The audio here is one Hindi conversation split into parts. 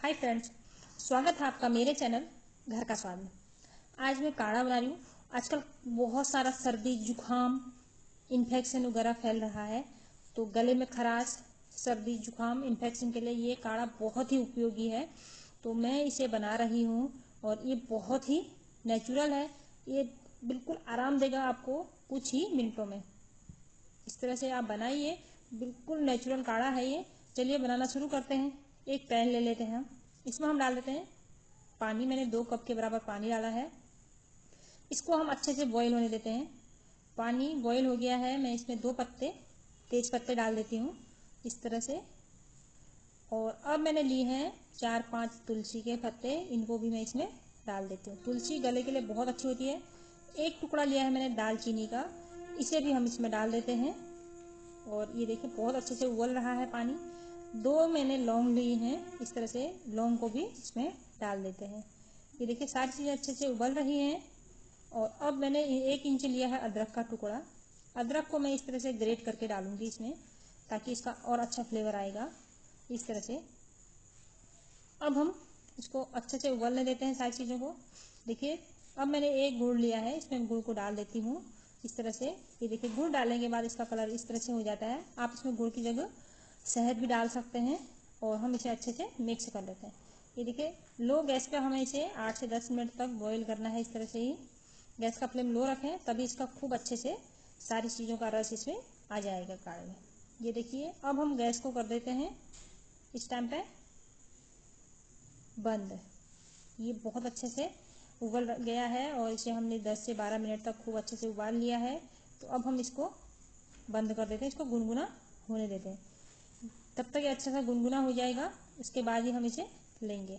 हाय फ्रेंड्स, स्वागत है आपका मेरे चैनल घर का स्वाद में। आज मैं काढ़ा बना रही हूँ। आजकल बहुत सारा सर्दी जुकाम इन्फेक्शन वगैरह फैल रहा है, तो गले में खराश, सर्दी जुकाम इन्फेक्शन के लिए ये काढ़ा बहुत ही उपयोगी है। तो मैं इसे बना रही हूँ और ये बहुत ही नेचुरल है। ये बिल्कुल आराम देगा आपको कुछ ही मिनटों में। इस तरह से आप बनाइए, बिल्कुल नेचुरल काढ़ा है ये। चलिए बनाना शुरू करते हैं। एक पैन ले लेते हैं हम, इसमें हम डाल देते हैं पानी। मैंने 2 कप के बराबर पानी डाला है। इसको हम अच्छे से बॉईल होने देते हैं। पानी बॉईल हो गया है, मैं इसमें 2 तेज पत्ते डाल देती हूँ इस तरह से। और अब मैंने लिए हैं 4-5 तुलसी के पत्ते, इनको भी मैं इसमें डाल देती हूँ। तुलसी गले के लिए बहुत अच्छी होती है। एक टुकड़ा लिया है मैंने दालचीनी का, इसे भी हम इसमें डाल देते हैं। और ये देखिए बहुत अच्छे से उबल रहा है पानी। 2 मैंने लौंग ली हैं, इस तरह से लौंग को भी इसमें डाल देते हैं। ये देखिए सारी चीज़ें अच्छे से उबल रही हैं। और अब मैंने 1 इंच लिया है अदरक का टुकड़ा। अदरक को मैं इस तरह से ग्रेट करके डालूंगी इसमें, ताकि इसका और अच्छा फ्लेवर आएगा इस तरह से। अब हम इसको अच्छे से उबलने देते हैं सारी चीज़ों को। देखिए अब मैंने 1 गुड़ लिया है, इसमें गुड़ को डाल देती हूँ इस तरह से। ये देखिए गुड़ डालने के बाद इसका कलर इस तरह से हो जाता है। आप इसमें गुड़ की जगह शहद भी डाल सकते हैं। और हम इसे अच्छे से मिक्स कर लेते हैं। ये देखिए लो गैस पे हमें इसे 8 से 10 मिनट तक बॉईल करना है। इस तरह से ही गैस का फ्लेम लो रखें, तभी इसका खूब अच्छे से सारी चीज़ों का रस इसमें आ जाएगा काढ़े में। ये देखिए अब हम गैस को कर देते हैं इस टाइम पे बंद। ये बहुत अच्छे से उबल गया है और इसे हमने 10 से 12 मिनट तक खूब अच्छे से उबाल लिया है। तो अब हम इसको बंद कर देते हैं, इसको गुनगुना होने देते हैं। तब तक ये अच्छा सा गुनगुना हो जाएगा, उसके बाद ही हम इसे लेंगे।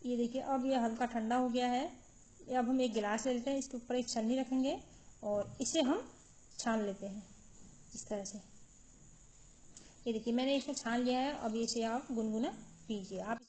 ये देखिए अब ये हल्का ठंडा हो गया है। अब हम एक गिलास ले लेते हैं, इसके ऊपर एक छन्नी रखेंगे और इसे हम छान लेते हैं इस तरह से। ये देखिए मैंने इसको छान लिया है। अब इसे आप गुनगुना पीजिए। आप